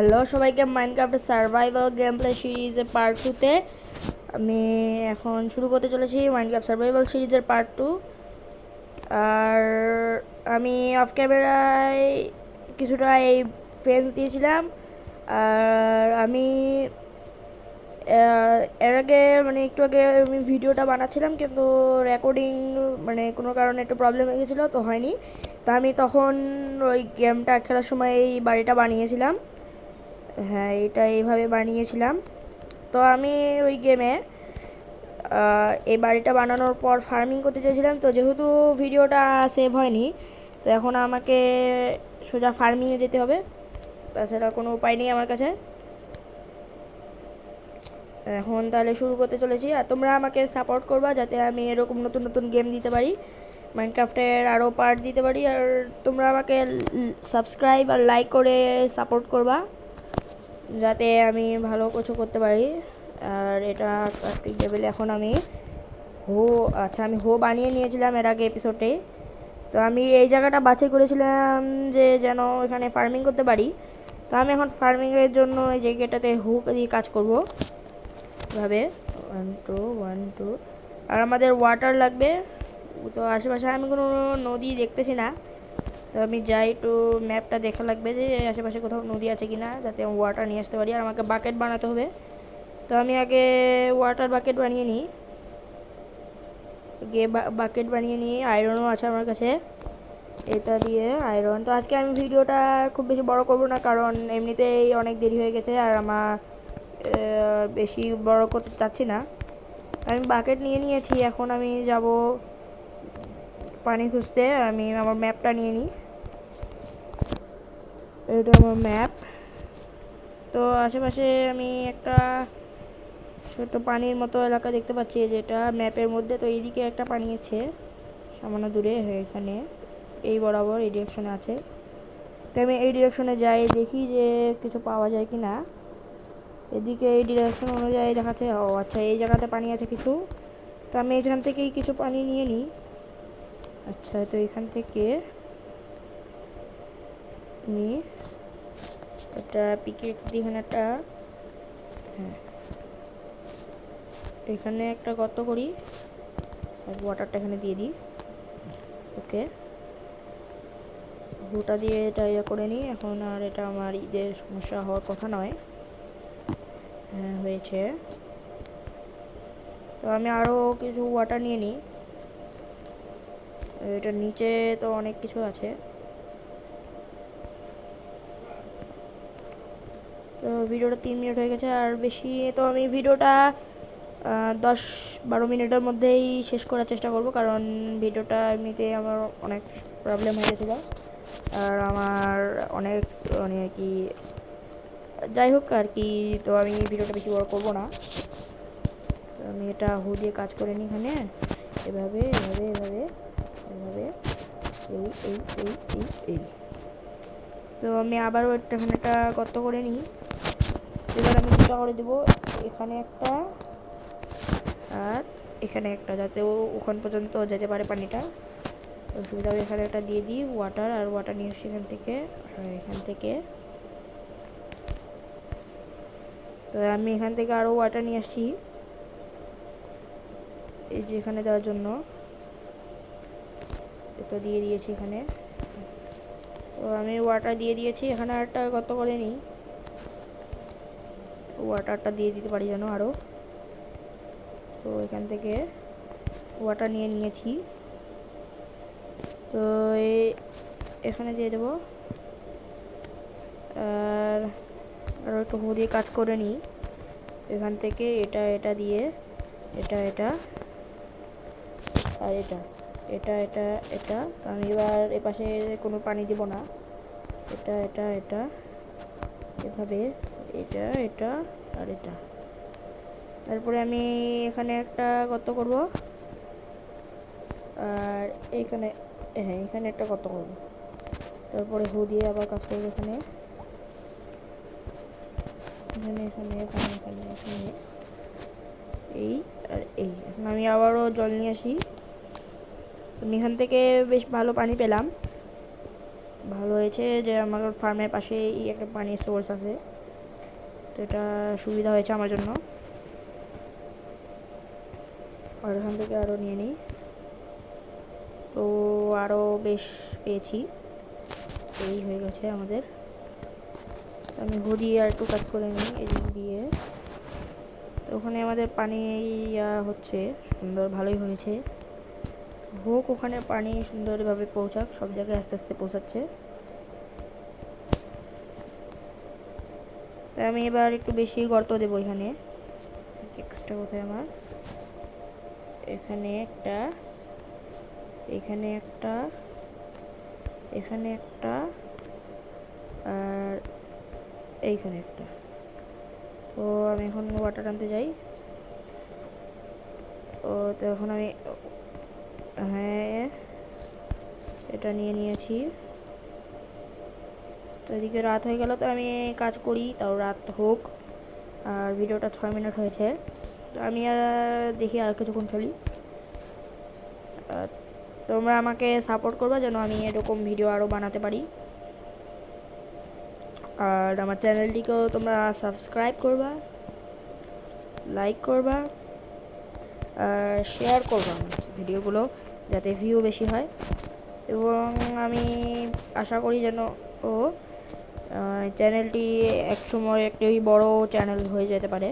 Hello সবাইকে মাইনক্রাফটের survival game play সিরিজের part 2তে আমি এখন শুরু করতে চলেছি মাইনক্রাফট সার্ভাইভাল সিরিজের পার্ট 2। আর আমি অফ ক্যামেরায় কিছুটা এই ফেন্স দিয়েছিলাম। আর আমি এর আগে একটু আগে আমি ভিডিওটা বানাচ্ছিলাম, কিন্তু রেকর্ডিং কোনো কারণে একটু প্রবলেম হয়ে গেছিলো, তো হয়নি। তো আমি তখন ওই গেমটা খেলার সময় এই বাড়িটা বানিয়েছিলাম। হ্যাঁ, এটা এইভাবে বানিয়েছিলাম। তো আমি ওই গেমে এই বাড়িটা বানানোর পর ফার্মিং করতে চেয়েছিলাম, তো যেহেতু ভিডিওটা সেভ হয়নি, তো এখন আমাকে সোজা ফার্মিংয়ে যেতে হবে। তাছাড়া কোনো উপায় নেই আমার কাছে। এখন তাহলে শুরু করতে চলেছি, আর তোমরা আমাকে সাপোর্ট করবা যাতে আমি এরকম নতুন নতুন গেম দিতে পারি, মাইনক্রাফটের আরও পার্ট দিতে পারি। আর তোমরা আমাকে সাবস্ক্রাইব আর লাইক করে সাপোর্ট করবা যাতে আমি ভালো কিছু করতে পারি। আর এটা ক্রাফটিং টেবিল এখন আমি আমি বানিয়ে নিয়েছিলাম এর আগে এপিসোডে। তো আমি এই জায়গাটা বাছাই করেছিলাম যে যেন এখানে ফার্মিং করতে পারি। তো আমি এখন ফার্মিংয়ের জন্য এই জায়গাটাতে দিয়ে কাজ করব এভাবে 1 2 1 2। আর আমাদের ওয়াটার লাগবে। তো আশেপাশে আমি কোনো নদী দেখতেছি না, তো আমি যাই একটু ম্যাপটা দেখা লাগবে যে আশেপাশে কোথাও নদী আছে কিনা, যাতে আমি ওয়াটার নিয়ে আসতে পারি। আর আমাকে বাকেট বানাতে হবে, তো আমি আগে ওয়াটার বাকেট বানিয়ে নিই। বাকেট বানিয়ে নিই। আয়রনও আছে আমার কাছে, এটা দিয়ে আয়রন। তো আজকে আমি ভিডিওটা খুব বেশি বড় করব না, কারণ এমনিতেই অনেক দেরি হয়ে গেছে আর আমার বেশি বড় করতে চাচ্ছি না। আমি বাকেট নিয়ে নিয়েছি, এখন আমি যাব পানি খুঁজতে। আমি আমার ম্যাপটা নিয়ে নিই, এটা আমার ম্যাপ। তো আশেপাশে আমি একটা ছোট পানির মতো এলাকা দেখতে পাচ্ছি, যেটা ম্যাপের মধ্যে। তো এইদিকে একটা পানি আছে সামান্য দূরে, এখানে এই বরাবর এই ডিরেকশনে আছে। তো আমি এই ডিরেকশনে যাই, দেখি যে কিছু পাওয়া যায় কি না। এদিকে এই ডিরেকশন অনুযায়ী দেখাচ্ছে, ও আচ্ছা এই জায়গাতে পানি আছে কিছু। তো আমি এখান থেকেই কিছু পানি নিয়ে নিই। আচ্ছা, তো এখান থেকে নিই একটা পিকে এখানে একটা, হ্যাঁ এখানে একটা গর্ত করি আর ওয়াটারটা এখানে দিয়ে দিই। ওকে, হুটা দিয়ে এটা ইয়ে করে নিই এখন। আর এটা আমার ঈদের সমস্যা হওয়ার কথা নয়। হ্যাঁ হয়েছে। তো আমি আরও কিছু ওয়াটার নিয়ে নিই। এটার নিচে তো অনেক কিছু আছে। তো ভিডিওটা 3 মিনিট হয়ে গেছে, আর বেশি তো আমি ভিডিওটা 10-12 মিনিটের মধ্যেই শেষ করার চেষ্টা করব, কারণ ভিডিওটা এমনিতে আমার অনেক প্রবলেম হয়ে গেছিলো। আর আমার অনেক আর কি, যাই হোক আর কি। তো আমি ভিডিওটা বেশি বড় করব না। আমি এটা দিয়ে কাজ করে নিই এখানে, এভাবে এভাবে এভাবে এভাবে, এই এই এই এই এই। তো আমি আবারও এখানে একটা গর্ত করে নিই। এবার আমি দুটা করে দেবো, এখানে একটা আর এখানে একটা, যাতে ওখান পর্যন্ত যেতে পারে পানিটা। অসুবিধা হবে। এখানে একটা দিয়ে দিই ওয়াটার, আর ওয়াটার নিয়ে আসছি এখান থেকে। এখান থেকে তো আমি এখান থেকে আরও ওয়াটার নিয়ে আসছি এই যে এখানে দেওয়ার জন্য। এটা দিয়ে দিয়েছি এখানে। তো আমি ওয়াটার দিয়ে দিয়েছি, এখানে আরেকটা কত করে নিই, ওয়াটারটা দিয়ে দিতে পারি যেন আরও। তো এখান থেকে ওয়াটার নিয়ে নিয়েছি, তো এখানে দিয়ে দেবো। আর আরও একটু দিয়ে কাজ করে নিই এখান থেকে। এটা এটা দিয়ে এটা এটা আর এটা এটা এটা এটা। আমি এবার এপাশে কোনো পানি দিব না, এটা এটা এটা এভাবে, এটা এটা আর এটা। তারপরে আমি এখানে একটা গর্ত করব, আর এইখানে, হ্যাঁ এখানে একটা গর্ত করব। তারপরে দিয়ে আবার কাজ করবো এখানে এখানে এখানে এখানে এখানে এখানে, এই আর এই। এখন আমি আবারও জল নিয়ে আসি। আমি এখান থেকে বেশ ভালো পানি পেলাম। ভালো হয়েছে যে আমার ফার্মের পাশেই একটা পানির সোর্স আছে, তো এটা সুবিধা হয়েছে আমার জন্য। আর এখান থেকে আরও নিয়ে নিই, তো আরও বেশ পেয়েছি। এই হয়ে গেছে আমাদের। আমি দিয়ে আর একটু কাজ করে নিই এদিক দিয়ে। তো ওখানে আমাদের পানি হচ্ছে সুন্দর, ভালোই হয়েছে হোক। ওখানে পানি সুন্দরভাবে পৌঁছাক, সব জায়গায় আস্তে আস্তে পৌঁছাচ্ছে। তাই আমি এবার একটু বেশি গর্ত দেবো এখানে। এক্সট্রা কোথায় আমার, এখানে একটা, এখানে একটা, এখানে একটা, আর এইখানে একটা। তো আমি এখন ওয়াটার আনতে যাই। ও তো এখন আমি, হ্যাঁ এটা নিয়ে নিয়েছি। তো এদিকে রাত হয়ে গেল, তো আমি কাজ করি, তাও রাত হোক। আর ভিডিওটা 6 মিনিট হয়েছে, তো আমি আর দেখি আর কিছুক্ষণ খেলি। তোমরা আমাকে সাপোর্ট করবা যেন আমি এরকম ভিডিও আরও বানাতে পারি। আর আমার চ্যানেলটিকেও তোমরা সাবস্ক্রাইব করবা, লাইক করবা, আর শেয়ার করবা আমার ভিডিওগুলো, যাতে ভিউ বেশি হয়। এবং আমি আশা করি যেন ও চ্যানেলটি একসময় একটি বড় চ্যানেল হয়ে যেতে পারে।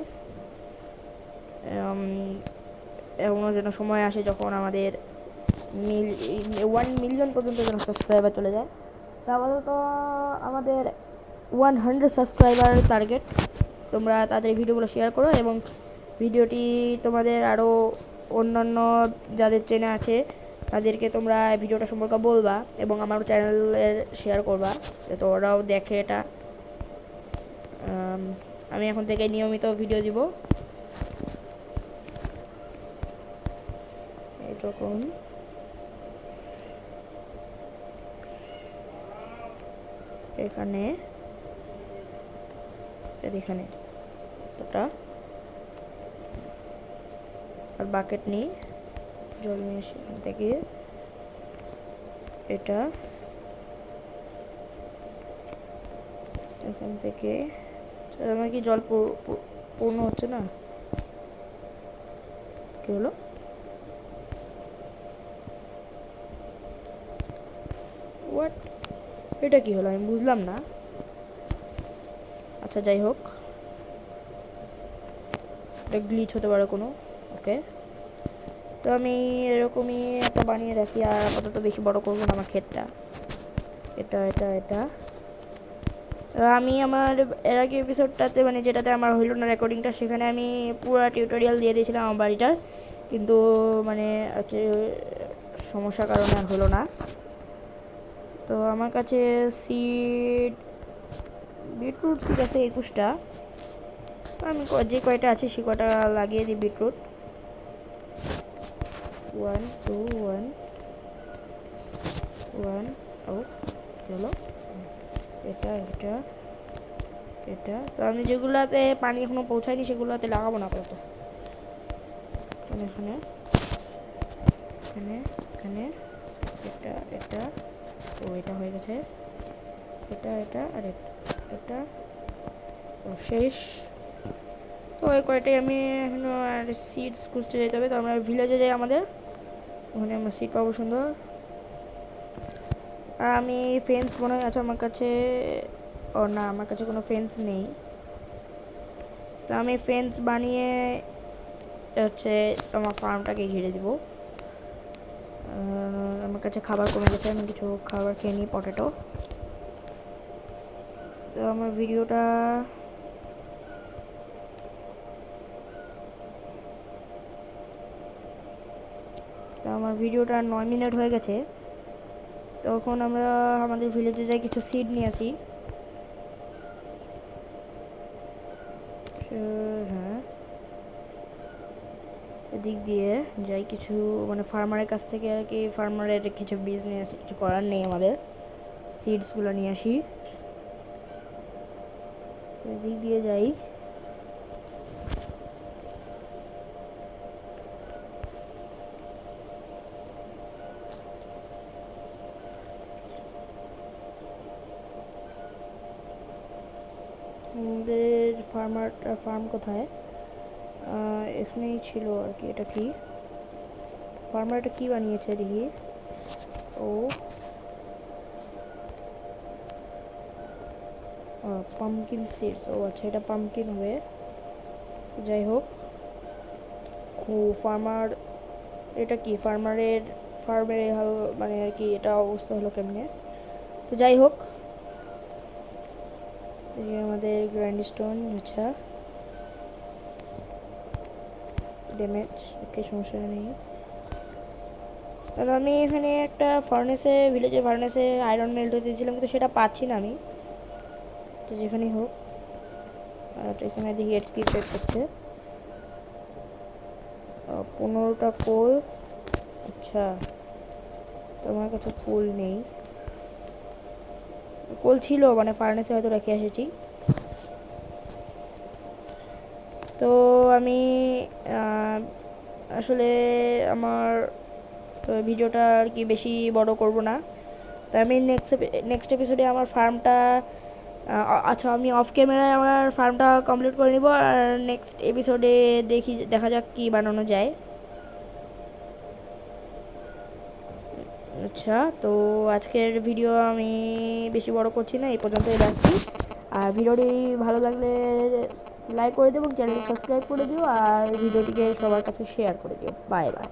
এমনও যেন সময় আসে যখন আমাদের 1 মিলিয়ন পর্যন্ত যেন সাবস্ক্রাইবার চলে যায়। তা আপাতত আমাদের 100 সাবস্ক্রাইবার টার্গেট। তোমরা তাদের ভিডিওগুলো শেয়ার করো এবং ভিডিওটি তোমাদের আরও অন্যান্য যাদের চেনা আছে তাদেরকে তোমরা ভিডিওটা সম্পর্কে বলবা এবং আমার চ্যানেলের শেয়ার করবা যাতে ওরাও দেখে এটা। আমি এখন থেকে নিয়মিত ভিডিও দিব এরকম। এখানে এখানে এটা আর বাকেট নিই, জল নিয়ে এসে এখান থেকে এটা, এখান থেকে আমার কি জল পূর্ণ হচ্ছে না, কি হলো? হোয়াট, এটা কি হলো আমি বুঝলাম না। আচ্ছা যাই হোক, এটা গ্লিচ হতে পারে কোনো। ওকে, তো আমি এরকমই একটা বানিয়ে রাখি, আর আপাতত বেশি বড় করবো না আমার ক্ষেতটা। এটা এটা এটা আমি আমার এর আগে এপিসোডটাতে মানে যেটাতে আমার হইল না রেকর্ডিংটা, সেখানে আমি পুরো টিউটোরিয়াল দিয়ে দিয়েছিলাম আমার বাড়িটার, কিন্তু মানে সমস্যার কারণে আর হলো না। তো আমার কাছে সিড, বিটরুট সিড আছে 21টা, তো আমি যে কয়টা আছে সে কয়টা লাগিয়ে দিই বিটরুট। 1 2 1 1 ও চলো, এটা এটা এটা। তো আমি যেগুলোতে পানি এখনো পৌঁছায়নি সেগুলোতে লাগাবো না আপাতত। এখানে এখানে এখানে এটা এটা, ও এটা হয়ে গেছে, এটা এটা আর এটা, ও শেষ। তো ওই কয়টাই আমি এখনো সিডস খুঁজতে যেতে হবে। তো আমরা ভিলেজে যাই আমাদের, ওখানে আমরা সিড পাবো সুন্দর। আর আমি ফেন্স মনে হয় আছে আমার কাছে, ও না আমার কাছে কোনো ফেন্স নেই। তো আমি ফেন্স বানিয়ে হচ্ছে আমার ফার্মটাকে ঘিরে দিব। আমার কাছে খাবার কমে গেছে, আমি কিছু খাবার খেয়ে নিই, পটেটো। তো আমার ভিডিওটা তো আমার ভিডিওটা 9 মিনিট হয়ে গেছে। তখন আমরা আমাদের ভিলেজে যাই, কিছু সিড নিয়ে আসি। হ্যাঁ এদিক দিয়ে যাই, কিছু মানে ফার্মারের কাছ থেকে আর কি, ফার্মারের কিছু বিজনেস কিছু করার নেই আমাদের, সিডসগুলো নিয়ে আসি। এদিক দিয়ে যাই, আমাদের ফার্ম কোথায়? এখানেই ছিল আর কি। এটা কি ফার্মার? এটা কি বানিয়েছে দেখি। ও পামকিন সিডস। ও আচ্ছা, এটা পামকিন হবে। যাই হোক, ও ফার্মার, এটা কি ফার্মের মানে আর কি এটা অবস্থা হলো কেমনে? তো যাই হোক, এই আমাদের গ্র্যান্ড স্টোন। আচ্ছা, ড্যামেজ, ওকে, সমস্যা নেই। আর আমি এখানে একটা ভিলেজের ফার্নেসে আয়রন মেল্ট হতে দিয়েছিলাম, কিন্তু সেটা পাচ্ছি না আমি। তো যেখানেই হোক, আর এখানে দেখি কি পেট করছে 15টা কোল। আচ্ছা, তোমার কাছে কোল নেই? কোল ছিল, মানে ফার্নেসে হয়তো রেখে এসেছি। তো আমি আসলে আমার ভিডিওটা আর কি বেশি বড় করব না। তো আমি নেক্সট এপিসোডে আমার ফার্মটা, আচ্ছা, আমি অফ ক্যামেরায় আমার ফার্মটা কমপ্লিট করে নিব, আর নেক্সট এপিসোডে দেখা যাক কি বানানো যায়। আচ্ছা, তো আজকের ভিডিও আমি বেশি বড় করছি না, এই পর্যন্তই রাখছি। আর ভিডিওটি ভালো লাগলে লাইক করে দিও এবং চ্যানেলটি সাবস্ক্রাইব করে দিও, আর ভিডিওটিকে সবার কাছে শেয়ার করে দিও। Bye bye.